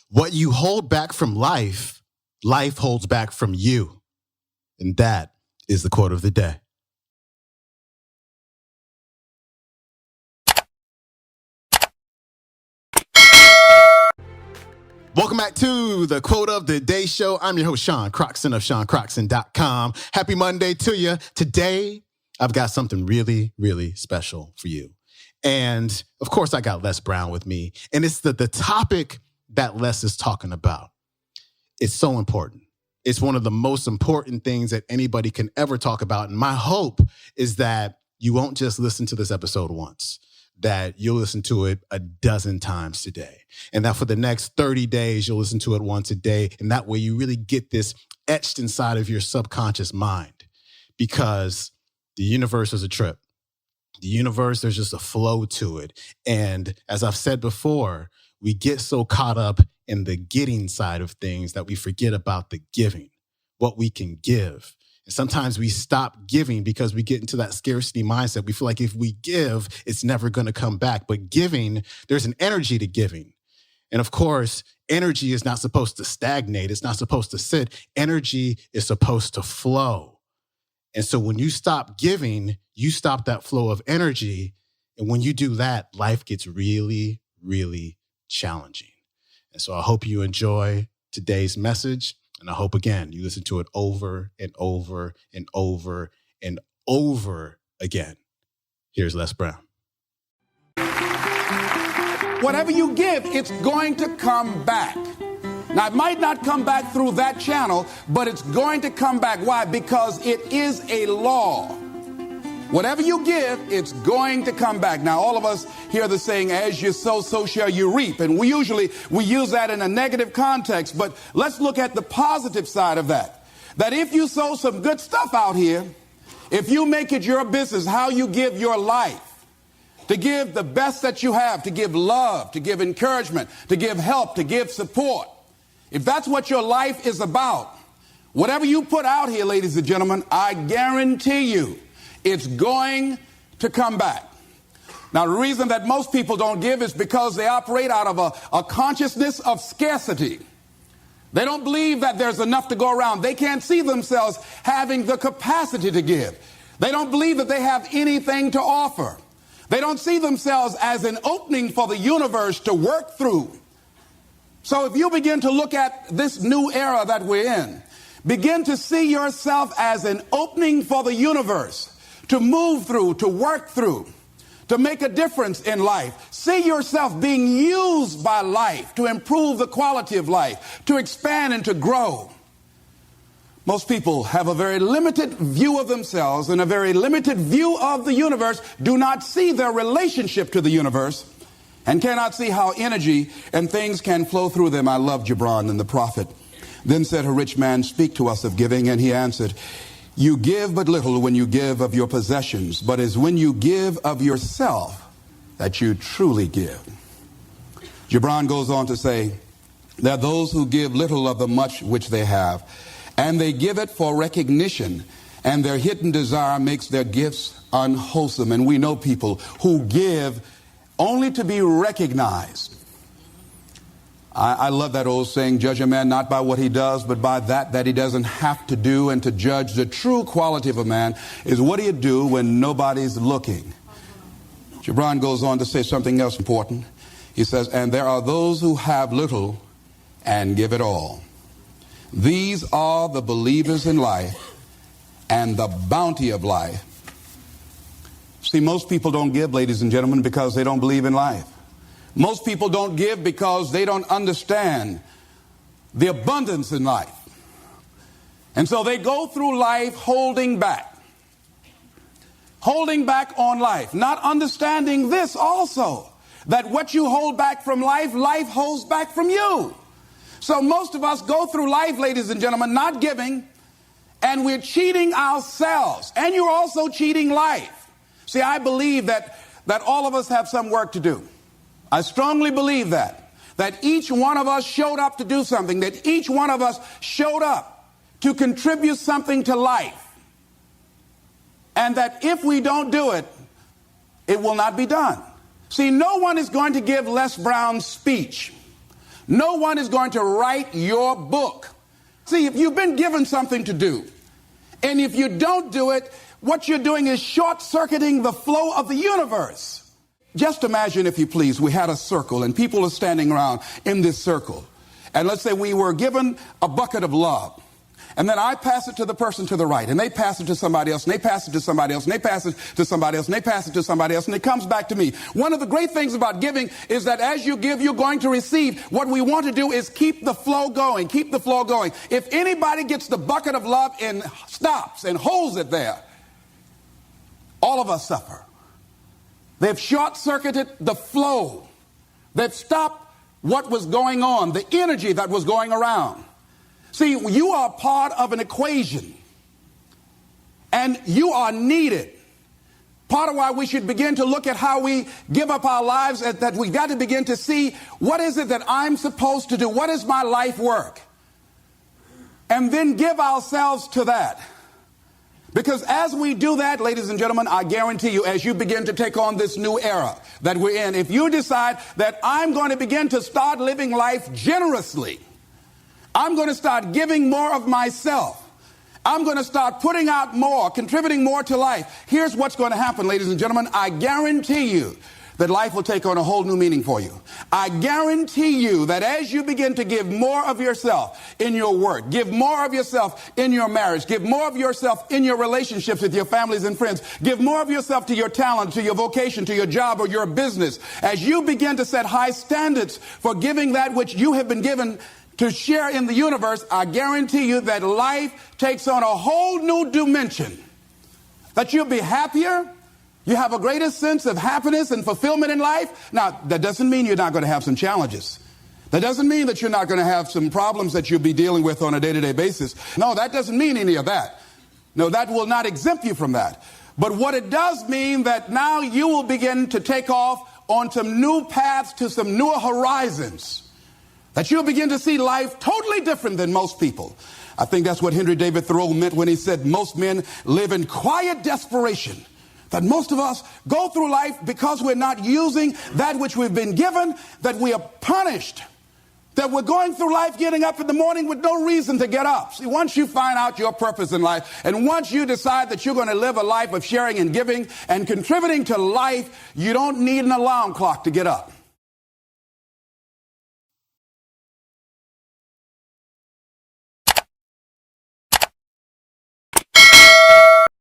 What you hold back from life, life holds back from you. And that is the quote of the day. Welcome back to the Quote of the Day show. I'm your host, Sean Croxton of SeanCroxton.com. Happy Monday to you. Today, I've got something really, really special for you. And of course, I got Les Brown with me. And it's the topic that Les is talking about. It's so important. It's one of the most important things that anybody can ever talk about. And my hope is that you won't just listen to this episode once, that you'll listen to it a dozen times today. And that for the next 30 days, you'll listen to it once a day. And that way you really get this etched inside of your subconscious mind, because the universe is a trip. The universe, there's just a flow to it. And as I've said before, we get so caught up in the getting side of things that we forget about the giving, what we can give. And sometimes we stop giving because we get into that scarcity mindset. We feel like if we give, it's never going to come back. But giving, there's an energy to giving. And of course, energy is not supposed to stagnate. It's not supposed to sit. Energy is supposed to flow. And so when you stop giving, you stop that flow of energy. And when you do that, life gets really, really challenging. And so I hope you enjoy today's message. And I hope, again, you listen to it over and over and over and over again. Here's Les Brown. Whatever you give, it's going to come back. Now, it might not come back through that channel, but it's going to come back. Why? Because it is a law. Whatever you give, it's going to come back. Now, all of us hear the saying, as you sow, so shall you reap. And we use that in a negative context. But let's look at the positive side of that. That if you sow some good stuff out here, if you make it your business, how you give your life, to give the best that you have, to give love, to give encouragement, to give help, to give support. If that's what your life is about, whatever you put out here, ladies and gentlemen, I guarantee you, it's going to come back. Now, the reason that most people don't give is because they operate out of a consciousness of scarcity. They don't believe that there's enough to go around. They can't see themselves having the capacity to give. They don't believe that they have anything to offer. They don't see themselves as an opening for the universe to work through. So if you begin to look at this new era that we're in, begin to see yourself as an opening for the universe to move through, to work through, to make a difference in life. See yourself being used by life to improve the quality of life, to expand and to grow. Most people have a very limited view of themselves and a very limited view of the universe, do not see their relationship to the universe, and cannot see how energy and things can flow through them. I love Gibran and the prophet. Then said a rich man, speak to us of giving. And he answered, you give but little when you give of your possessions, but it's when you give of yourself that you truly give. Gibran goes on to say, there are those who give little of the much which they have, and they give it for recognition, and their hidden desire makes their gifts unwholesome. And we know people who give only to be recognized. I love that old saying, judge a man not by what he does, but by that he doesn't have to do. And to judge the true quality of a man is what he'd do when nobody's looking. Gibran goes on to say something else important. He says, and there are those who have little and give it all. These are the believers in life and the bounty of life. See, most people don't give, ladies and gentlemen, because they don't believe in life. Most people don't give because they don't understand the abundance in life. And so they go through life holding back on life, not understanding this also, that what you hold back from life, life holds back from you. So most of us go through life, ladies and gentlemen, not giving, and we're cheating ourselves, and you're also cheating life. See, I believe that all of us have some work to do. I strongly believe that each one of us showed up to do something, that each one of us showed up to contribute something to life. And that if we don't do it, it will not be done. See, no one is going to give Les Brown's speech. No one is going to write your book. See, if you've been given something to do, and if you don't do it, what you're doing is short-circuiting the flow of the universe. Just imagine, if you please, we had a circle and people are standing around in this circle. And let's say we were given a bucket of love. And then I pass it to the person to the right, and they pass it to somebody else, and they pass it to somebody else, and they pass it to somebody else, and they pass it to somebody else, and it comes back to me. One of the great things about giving is that as you give, you're going to receive. What we want to do is keep the flow going, keep the flow going. If anybody gets the bucket of love and stops and holds it there, all of us suffer. They've short-circuited the flow. They've stopped what was going on, the energy that was going around. See, you are part of an equation, and you are needed. Part of why we should begin to look at how we give up our lives, that we've got to begin to see, what is it that I'm supposed to do? What is my life work? And then give ourselves to that. Because as we do that, ladies and gentlemen, I guarantee you, as you begin to take on this new era that we're in, if you decide that I'm going to begin to start living life generously, I'm going to start giving more of myself, I'm going to start putting out more, contributing more to life, here's what's going to happen, ladies and gentlemen. I guarantee you that life will take on a whole new meaning for you. I guarantee you that as you begin to give more of yourself in your work, give more of yourself in your marriage, give more of yourself in your relationships with your families and friends, give more of yourself to your talent, to your vocation, to your job or your business, as you begin to set high standards for giving that which you have been given to share in the universe, I guarantee you that life takes on a whole new dimension, that you'll be happier. You have a greater sense of happiness and fulfillment in life. Now, that doesn't mean you're not going to have some challenges. That doesn't mean that you're not going to have some problems that you'll be dealing with on a day-to-day basis. No, that doesn't mean any of that. No, that will not exempt you from that. But what it does mean that now you will begin to take off on some new paths to some newer horizons, that you'll begin to see life totally different than most people. I think that's what Henry David Thoreau meant when he said most men live in quiet desperation. That most of us go through life because we're not using that which we've been given, that we are punished, that we're going through life getting up in the morning with no reason to get up. See, once you find out your purpose in life, and once you decide that you're going to live a life of sharing and giving and contributing to life, you don't need an alarm clock to get up.